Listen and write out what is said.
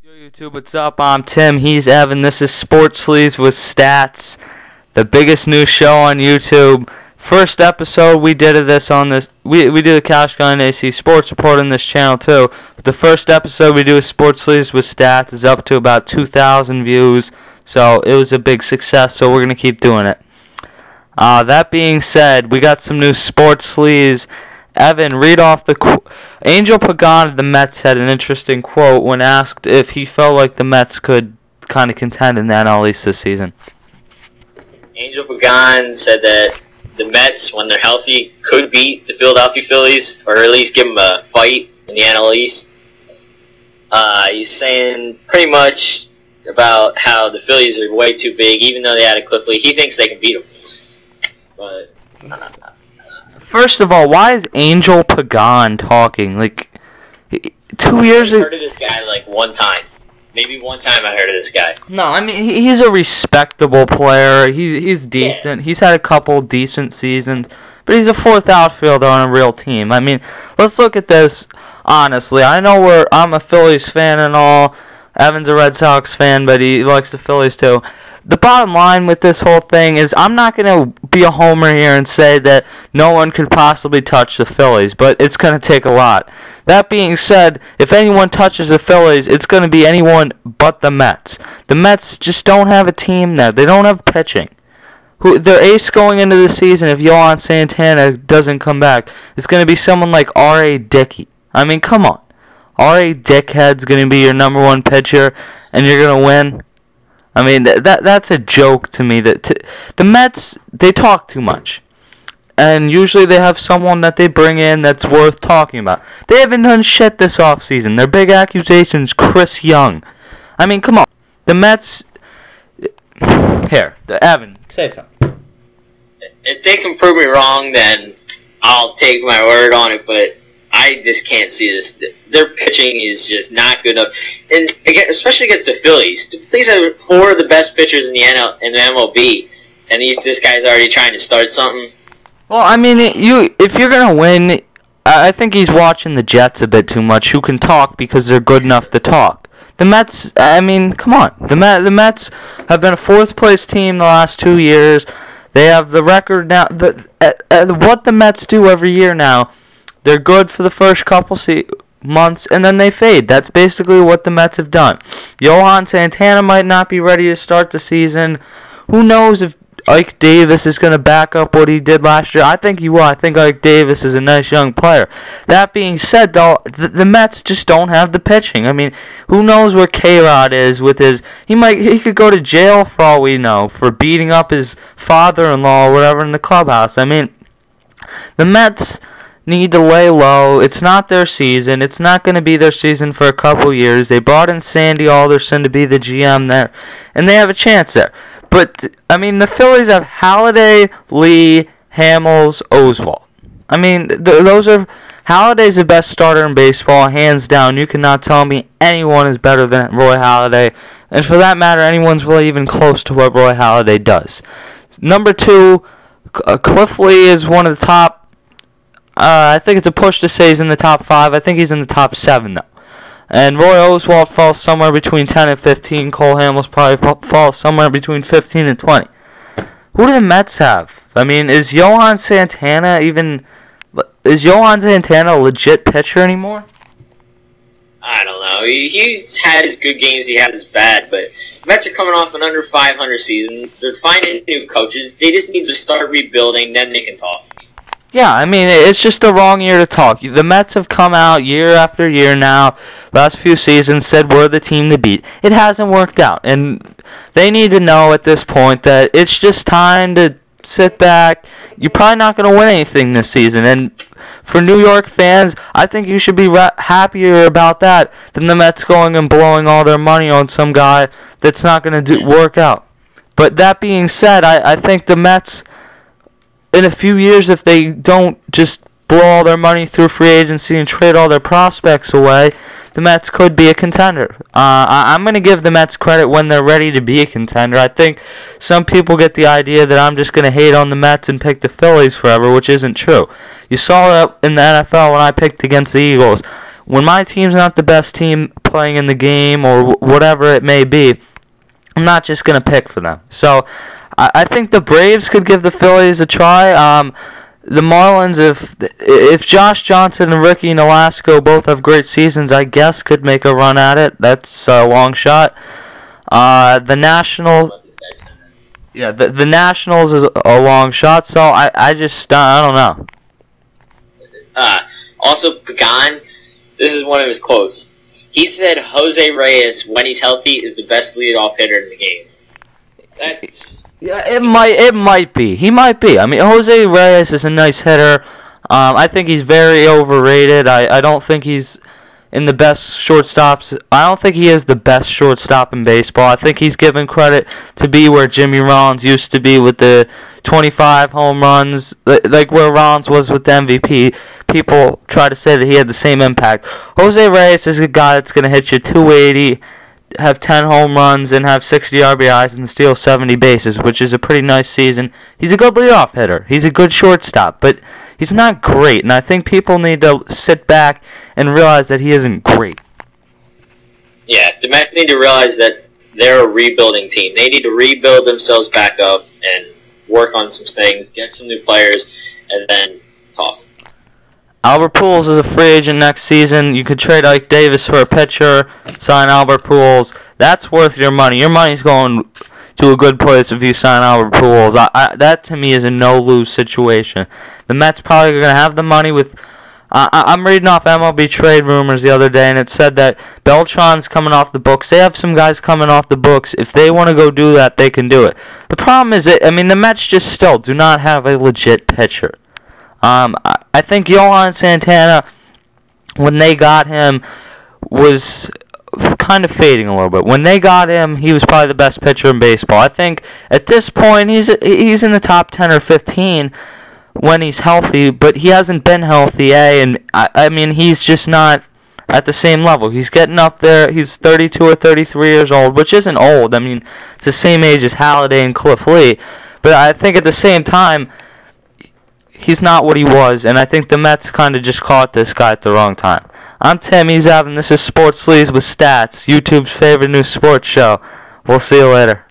Yo YouTube, what's up? I'm Tim, he's Evan, this is Sports Sleez with Stats, the biggest news show on YouTube. First episode we did of this on this, we do the kashkellyandac sports report on this channel too, but the first episode we do of Sports Sleez with Stats is up to about 2,000 views, so it was a big success, so we're going to keep doing it. That being said, we got some new Sports Sleez. Evan, read off the quote. Angel Pagan of the Mets had an interesting quote when asked if he felt like the Mets could kind of contend in the NL East this season. Angel Pagan said that the Mets, when they're healthy, could beat the Philadelphia Phillies, or at least give them a fight in the NL East. He's saying pretty much about how the Phillies are way too big, even though they had a Cliff Lee. He thinks they can beat them. But first of all, why is Angel Pagan talking? Like, 2 years ago. I've heard of this guy like one time. Maybe one time I heard of this guy. No, I mean, he's a respectable player. He's decent. Yeah. He's had a couple decent seasons. But he's a fourth outfielder on a real team. I mean, let's look at this honestly. I know I'm a Phillies fan and all. Evan's a Red Sox fan, but he likes the Phillies too. The bottom line with this whole thing is I'm not going to be a homer here and say that no one could possibly touch the Phillies, but it's going to take a lot. That being said, if anyone touches the Phillies, it's going to be anyone but the Mets. The Mets just don't have a team there. They don't have pitching. Their ace going into the season, if Johan Santana doesn't come back, is going to be someone like R.A. Dickey. I mean, come on. R.A. Dickhead's going to be your number one pitcher, and you're going to win? I mean, that's a joke to me. The Mets, they talk too much. And usually they have someone that they bring in that's worth talking about. They haven't done shit this offseason. Their big accusation's Chris Young. I mean, come on. The Mets... Here, Evan, say something. If they can prove me wrong, then I'll take my word on it, but I just can't see this. Their pitching is just not good enough, and again, especially against the Phillies. The Phillies have four of the best pitchers in the MLB, and this guy's already trying to start something. Well, I mean, if you're gonna win, I think he's watching the Jets a bit too much, who can talk because they're good enough to talk. The Mets, I mean, come on. The Mets have been a fourth-place team the last 2 years. They have the record now. What the Mets do every year now, they're good for the first couple months, and then they fade. That's basically what the Mets have done. Johan Santana might not be ready to start the season. Who knows if Ike Davis is going to back up what he did last year? I think he will. I think Ike Davis is a nice young player. That being said, though, the Mets just don't have the pitching. I mean, who knows where K-Rod is with his... He could go to jail for all we know for beating up his father-in-law or whatever in the clubhouse. I mean, the Mets need to lay low. It's not their season. It's not going to be their season for a couple years. They brought in Sandy Alderson to be the GM there, and they have a chance there. But, I mean, the Phillies have Halladay, Lee, Hamels, Oswalt. I mean, those are... Halladay's the best starter in baseball, hands down. You cannot tell me anyone is better than Roy Halladay. And for that matter, anyone's really even close to what Roy Halladay does. Number 2, Cliff Lee is one of the top... I think it's a push to say he's in the top 5. I think he's in the top 7, though. And Roy Oswalt falls somewhere between 10 and 15. Cole Hamels probably falls somewhere between 15 and 20. Who do the Mets have? I mean, is Johan Santana a legit pitcher anymore? I don't know. He's had his good games, he had his bad, but the Mets are coming off an under 500 season. They're finding new coaches. They just need to start rebuilding, then they can talk. Yeah, I mean, it's just the wrong year to talk. The Mets have come out year after year now, last few seasons, said we're the team to beat. It hasn't worked out, and they need to know at this point that it's just time to sit back. You're probably not going to win anything this season, and for New York fans, I think you should be happier about that than the Mets going and blowing all their money on some guy that's not going to work out. But that being said, I think the Mets... in a few years, if they don't just blow all their money through free agency and trade all their prospects away, the Mets could be a contender. I'm going to give the Mets credit when they're ready to be a contender. I think some people get the idea that I'm just going to hate on the Mets and pick the Phillies forever, which isn't true. You saw that in the NFL when I picked against the Eagles. when my team's not the best team playing in the game or whatever it may be, I'm not just going to pick for them. So I think the Braves could give the Phillies a try. The Marlins, if Josh Johnson and Ricky Nolasco both have great seasons, I guess could make a run at it. That's a long shot. The Nationals, yeah, the Nationals is a long shot. So I don't know. Also, Pagan, this is one of his quotes. He said Jose Reyes, when he's healthy, is the best leadoff hitter in the game. Yeah, it might be. He might be. I mean, Jose Reyes is a nice hitter. I think he's very overrated. I don't think he's in the best shortstops. I don't think he is the best shortstop in baseball. I think he's given credit to be where Jimmy Rollins used to be with the 25 home runs, like where Rollins was with the MVP. People try to say that he had the same impact. Jose Reyes is a guy that's going to hit you 280, have 10 home runs, and have 60 RBIs and steal 70 bases, which is a pretty nice season. He's a good leadoff hitter. He's a good shortstop, but he's not great, and I think people need to sit back and realize that he isn't great. Yeah, the Mets need to realize that they're a rebuilding team. They need to rebuild themselves back up and work on some things, get some new players, and then talk. Albert Pujols is a free agent next season. You could trade Ike Davis for a pitcher, sign Albert Pujols. That's worth your money. Your money's going to a good place if you sign Albert Pujols. That to me is a no-lose situation. The Mets probably are going to have the money with... I'm reading off MLB trade rumors the other day, and it said that Beltran's coming off the books. They have some guys coming off the books. If they want to go do that, they can do it. The problem is, the Mets just still do not have a legit pitcher. I think Yohan Santana, when they got him, was kind of fading a little bit. When they got him, he was probably the best pitcher in baseball. I think at this point he's in the top 10 or 15 when he's healthy, but he hasn't been healthy, and he's just not at the same level. He's getting up there. He's 32 or 33 years old, which isn't old. It's the same age as Halladay and Cliff Lee, but I think at the same time, he's not what he was, and I think the Mets kind of just caught this guy at the wrong time. I'm Tim, he's Evan, this is Sports Sleez with Stats, YouTube's favorite new sports show. We'll see you later.